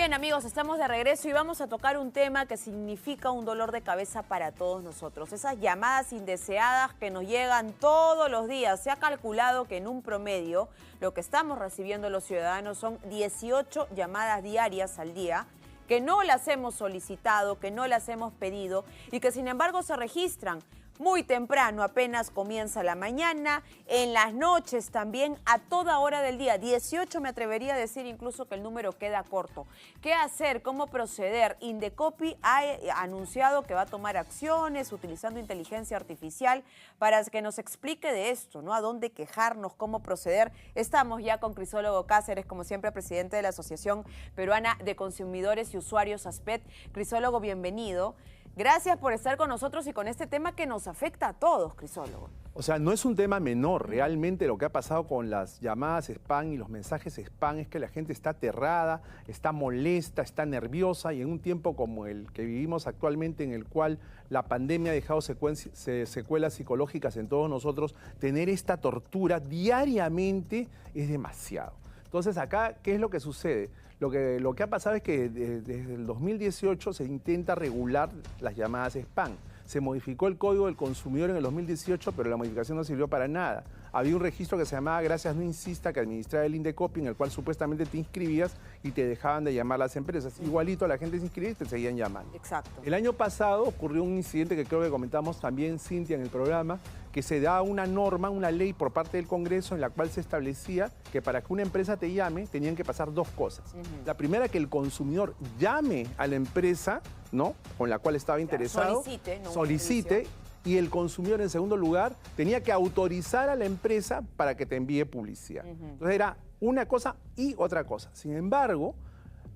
Bien, amigos, estamos de regreso y vamos a tocar un tema que significa un dolor de cabeza para todos nosotros. Esas llamadas indeseadas que nos llegan todos los días. Se ha calculado que en un promedio lo que estamos recibiendo los ciudadanos son 18 llamadas diarias al día, que no las hemos solicitado, que no las hemos pedido y que sin embargo se registran muy temprano, apenas comienza la mañana, en las noches también, a toda hora del día. 18 me atrevería a decir incluso que el número queda corto. ¿Qué hacer? ¿Cómo proceder? Indecopi ha anunciado que va a tomar acciones utilizando inteligencia artificial para que nos explique de esto, ¿no? A dónde quejarnos, cómo proceder. Estamos ya con Crisólogo Cáceres, como siempre, presidente de la Asociación Peruana de Consumidores y Usuarios, ASPET. Crisólogo, bienvenido. Gracias por estar con nosotros y con este tema que nos afecta a todos, Crisólogo. O sea, no es un tema menor. Realmente lo que ha pasado con las llamadas spam y los mensajes spam es que la gente está aterrada, está molesta, está nerviosa, y en un tiempo como el que vivimos actualmente, en el cual la pandemia ha dejado secuelas psicológicas en todos nosotros, tener esta tortura diariamente es demasiado. Entonces acá, ¿qué es lo que sucede? Lo que ha pasado es que desde el 2018 se intenta regular las llamadas spam. Se modificó el Código del Consumidor en el 2018, pero la modificación no sirvió para nada. Había un registro que se llamaba Gracias No Insista, que administraba el Indecopi, en el cual supuestamente te inscribías y te dejaban de llamar las empresas. Igualito la gente se inscribía y te seguían llamando. Exacto. El año pasado ocurrió un incidente que creo que comentamos también, Cintia, en el programa, que se da una norma, una ley por parte del Congreso en la cual se establecía que para que una empresa te llame tenían que pasar dos cosas. La primera, que el consumidor llame a la empresa, ¿no?, con la cual estaba interesado, solicite, y el consumidor, en segundo lugar, tenía que autorizar a la empresa para que te envíe publicidad. Entonces era una cosa y otra cosa. Sin embargo,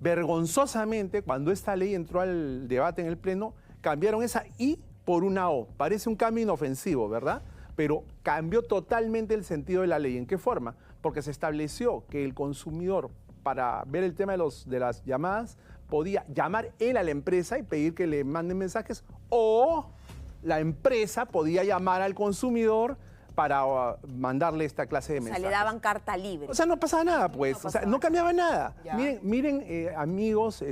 vergonzosamente, cuando esta ley entró al debate en el Pleno, cambiaron esa I por una O. Parece un cambio inofensivo, ¿verdad? Pero cambió totalmente el sentido de la ley. ¿En qué forma? Porque se estableció que el consumidor, para ver el tema de las llamadas, podía llamar él a la empresa y pedir que le manden mensajes, o la empresa podía llamar al consumidor para mandarle esta clase de mensajes. O sea, le daban carta libre. O sea, no pasaba nada, pues. No pasaba. O sea, no cambiaba nada. Ya. Miren, amigos,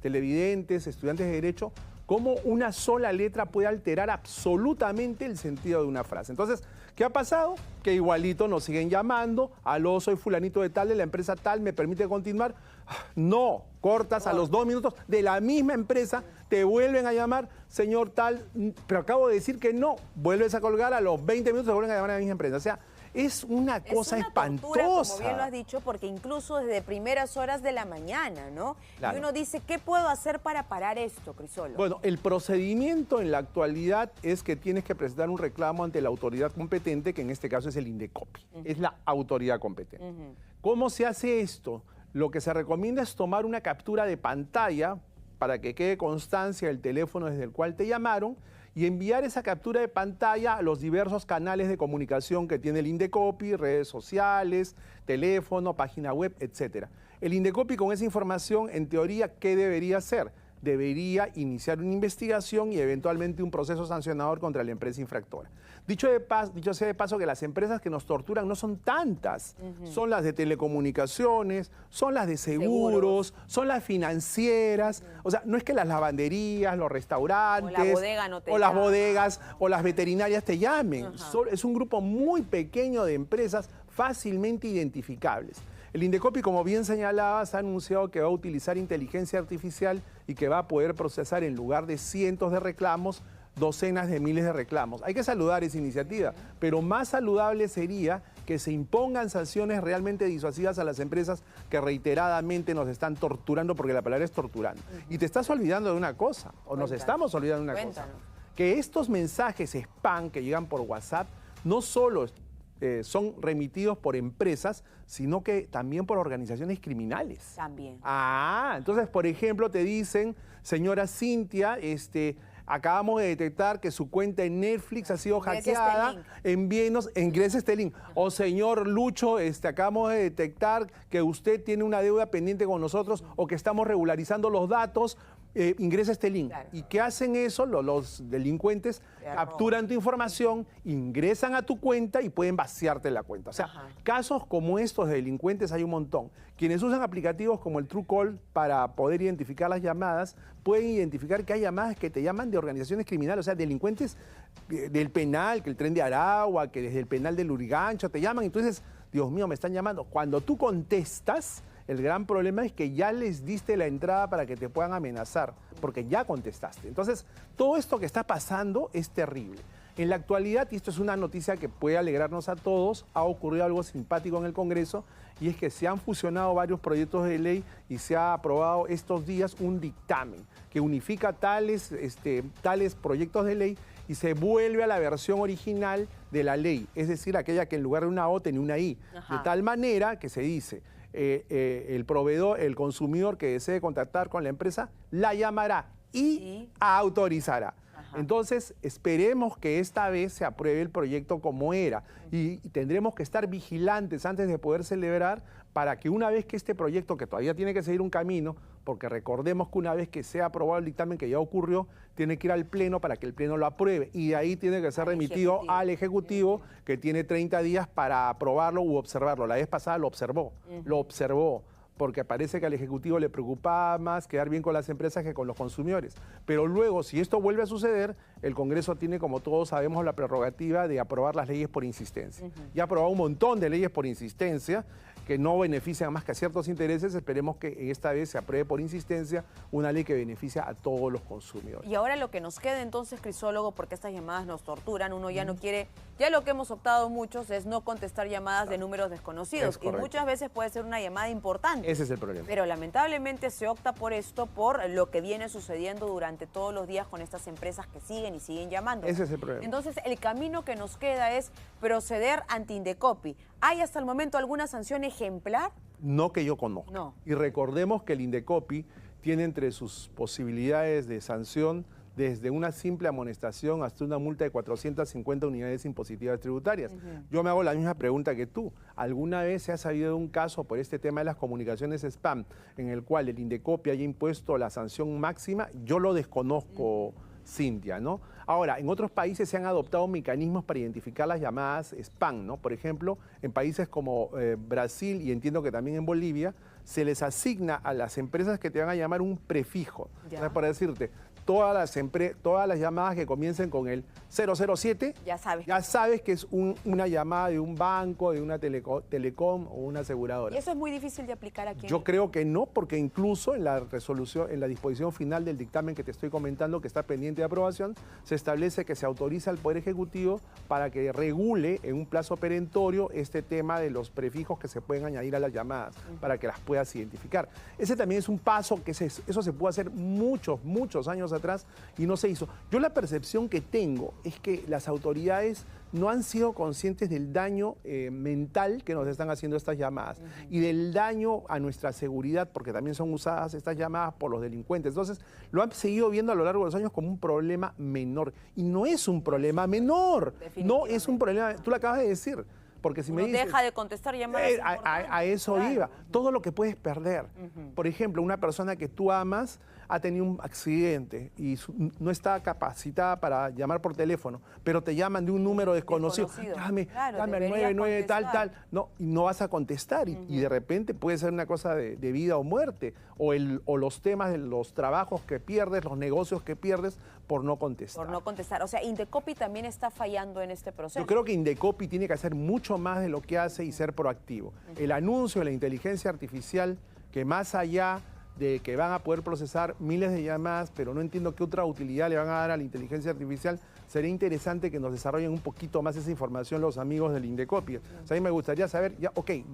televidentes, estudiantes de Derecho, cómo una sola letra puede alterar absolutamente el sentido de una frase. Entonces, ¿qué ha pasado? Que igualito nos siguen llamando. Aló, soy fulanito de tal, de la empresa tal, ¿me permite continuar? No, cortas a los 2 minutos de la misma empresa, te vuelven a llamar, señor tal, pero acabo de decir que no. Vuelves a colgar, a los 20 minutos te vuelven a llamar a la misma empresa. O sea, es una cosa espantosa. Tortura, como bien lo has dicho, porque incluso desde primeras horas de la mañana, ¿no? Claro. Y uno dice, ¿qué puedo hacer para parar esto, Crisólogo? Bueno, el procedimiento en la actualidad es que tienes que presentar un reclamo ante la autoridad competente, que en este caso es el Indecopi. Es la autoridad competente. ¿Cómo se hace esto? Lo que se recomienda es tomar una captura de pantalla para que quede constancia del teléfono desde el cual te llamaron, y enviar esa captura de pantalla a los diversos canales de comunicación que tiene el Indecopi, redes sociales, teléfono, página web, etc. El Indecopi, con esa información, en teoría, ¿qué debería hacer? Debería iniciar una investigación y eventualmente un proceso sancionador contra la empresa infractora. Dicho sea de paso, que las empresas que nos torturan no son tantas. Son las de telecomunicaciones, son las de seguros, son las financieras. O sea, no es que las lavanderías, los restaurantes, o la bodega no te o las bodegas o las veterinarias te llamen. Es un grupo muy pequeño de empresas fácilmente identificables. El Indecopi, como bien señalabas, ha anunciado que va a utilizar inteligencia artificial y que va a poder procesar, en lugar de cientos de reclamos, docenas de miles de reclamos. Hay que saludar esa iniciativa, pero más saludable sería que se impongan sanciones realmente disuasivas a las empresas que reiteradamente nos están torturando, porque la palabra es torturando. Y te estás olvidando de una cosa, o nos estamos olvidando de una cosa, que estos mensajes spam que llegan por WhatsApp no solo son remitidos por empresas, sino que también por organizaciones criminales. También. Entonces, por ejemplo, te dicen, señora Cintia, acabamos de detectar que su cuenta en Netflix ha sido Ingrese este hackeada, link. envíenos, ingrese este link. O señor Lucho, acabamos de detectar que usted tiene una deuda pendiente con nosotros o que estamos regularizando los datos, ingresa este link. Claro. ¿Y qué hacen eso? Los delincuentes capturan tu información, ingresan a tu cuenta y pueden vaciarte la cuenta. O sea, casos como estos de delincuentes hay un montón. Quienes usan aplicativos como el Truecaller para poder identificar las llamadas, pueden identificar que hay llamadas que te llaman de organizaciones criminales, o sea, delincuentes del penal, que el Tren de Aragua, que desde el penal del Lurigancho, te llaman y tú dices, Dios mío, me están llamando. Cuando tú contestas, el gran problema es que ya les diste la entrada para que te puedan amenazar, porque ya contestaste. Entonces, todo esto que está pasando es terrible. En la actualidad, y esto es una noticia que puede alegrarnos a todos, ha ocurrido algo simpático en el Congreso, y es que se han fusionado varios proyectos de ley y se ha aprobado estos días un dictamen que unifica tales proyectos de ley y se vuelve a la versión original de la ley, es decir, aquella que en lugar de una O tenía una I, de tal manera que se dice... el proveedor, el consumidor que desee contactar con la empresa, la llamará y autorizará. Entonces, esperemos que esta vez se apruebe el proyecto como era y tendremos que estar vigilantes antes de poder celebrar para que una vez que este proyecto, que todavía tiene que seguir un camino, porque recordemos que una vez que sea aprobado el dictamen que ya ocurrió, tiene que ir al Pleno para que el Pleno lo apruebe y de ahí tiene que ser remitido al Ejecutivo, que tiene 30 días para aprobarlo u observarlo. La vez pasada lo observó, porque parece que al Ejecutivo le preocupaba más quedar bien con las empresas que con los consumidores. Pero luego, si esto vuelve a suceder, el Congreso tiene, como todos sabemos, la prerrogativa de aprobar las leyes por insistencia. Ya ha aprobado un montón de leyes por insistencia que no benefician más que a ciertos intereses. Esperemos que esta vez se apruebe por insistencia una ley que beneficia a todos los consumidores. Y ahora lo que nos queda entonces, Crisólogo, porque estas llamadas nos torturan, uno ya no quiere, ya lo que hemos optado muchos es no contestar llamadas de números desconocidos. Y muchas veces puede ser una llamada importante. Ese es el problema. Pero lamentablemente se opta por esto, por lo que viene sucediendo durante todos los días con estas empresas que siguen y siguen llamando. Ese es el problema. Entonces, el camino que nos queda es proceder ante Indecopi. ¿Hay hasta el momento alguna sanción ejemplar? No que yo conozca. No. Y recordemos que el Indecopi tiene entre sus posibilidades de sanción desde una simple amonestación hasta una multa de 450 unidades impositivas tributarias. Yo me hago la misma pregunta que tú. ¿Alguna vez se ha sabido de un caso por este tema de las comunicaciones spam en el cual el Indecopi haya impuesto la sanción máxima? Yo lo desconozco, Cintia, ¿no? Ahora, en otros países se han adoptado mecanismos para identificar las llamadas spam, ¿no? Por ejemplo, en países como Brasil y entiendo que también en Bolivia, se les asigna a las empresas que te van a llamar un prefijo. O sea, para decirte, todas las llamadas que comiencen con el 007, ya sabes que es una llamada de un banco, de una telecom o una aseguradora. ¿Y eso es muy difícil de aplicar aquí? Yo creo que no, porque incluso en la resolución, en la disposición final del dictamen que te estoy comentando, que está pendiente de aprobación, se establece que se autoriza al Poder Ejecutivo para que regule en un plazo perentorio este tema de los prefijos que se pueden añadir a las llamadas, para que las puedas identificar. Ese también es un paso que eso se pudo hacer muchos años atrás y no se hizo. Yo la percepción que tengo es que las autoridades no han sido conscientes del daño mental que nos están haciendo estas llamadas y del daño a nuestra seguridad, porque también son usadas estas llamadas por los delincuentes. Entonces, lo han seguido viendo a lo largo de los años como un problema menor. Y no es un problema menor, no es un problema, tú lo acabas de decir. Porque si me dices, deja de contestar llamadas a eso iba. Todo lo que puedes perder. Por ejemplo, una persona que tú amas ha tenido un accidente y no está capacitada para llamar por teléfono, pero te llaman de un número desconocido. Dame al 99 tal. No, y no vas a contestar. Y de repente puede ser una cosa de vida o muerte. O los temas de los trabajos que pierdes, los negocios que pierdes por no contestar. Por no contestar. O sea, Indecopi también está fallando en este proceso. Yo creo que Indecopi tiene que hacer mucho más de lo que hace y ser proactivo. El anuncio de la inteligencia artificial, que más allá de que van a poder procesar miles de llamadas, pero no entiendo qué otra utilidad le van a dar a la inteligencia artificial, sería interesante que nos desarrollen un poquito más esa información los amigos del Indecopi. O sea, a mí me gustaría saber,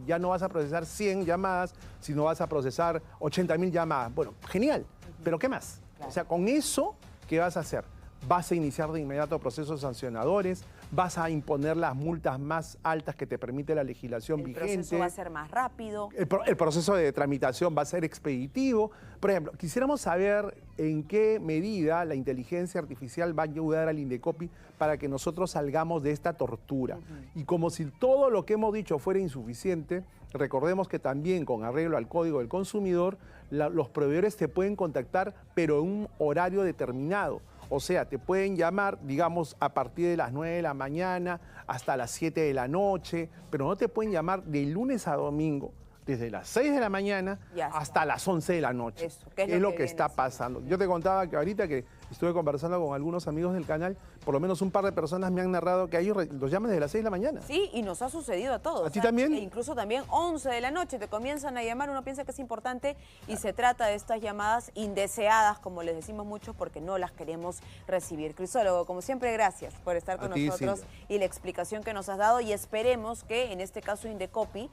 ya no vas a procesar 100 llamadas, sino vas a procesar 80.000 llamadas. Bueno, genial, pero ¿qué más? Claro. O sea, con eso, ¿qué vas a hacer? Vas a iniciar de inmediato procesos sancionadores, vas a imponer las multas más altas que te permite la legislación vigente. El proceso va a ser más rápido. El proceso de tramitación va a ser expeditivo. Por ejemplo, quisiéramos saber en qué medida la inteligencia artificial va a ayudar al Indecopi para que nosotros salgamos de esta tortura. Y como si todo lo que hemos dicho fuera insuficiente, recordemos que también con arreglo al Código del Consumidor, los proveedores te pueden contactar, pero en un horario determinado. O sea, te pueden llamar, digamos, a partir de las 9 de la mañana hasta las 7 de la noche, pero no te pueden llamar de lunes a domingo, desde las 6 de la mañana hasta las 11 de la noche. Eso, es lo que está pasando. Yo te contaba que ahorita que estuve conversando con algunos amigos del canal, por lo menos un par de personas me han narrado que a ellos los llaman desde las 6 de la mañana. Sí, y nos ha sucedido a todos. ¿A ti también? E incluso también 11 de la noche te comienzan a llamar, uno piensa que es importante y se trata de estas llamadas indeseadas, como les decimos mucho, porque no las queremos recibir. Crisólogo, como siempre, gracias por estar con nosotros y la explicación que nos has dado, y esperemos que en este caso Indecopi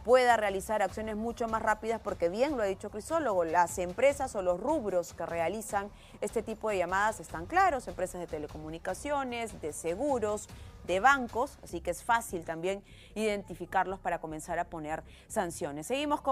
pueda realizar acciones mucho más rápidas, porque bien lo ha dicho Crisólogo, las empresas o los rubros que realizan este tipo de llamadas están claros, empresas de telecomunicaciones, de seguros, de bancos, así que es fácil también identificarlos para comenzar a poner sanciones. Seguimos con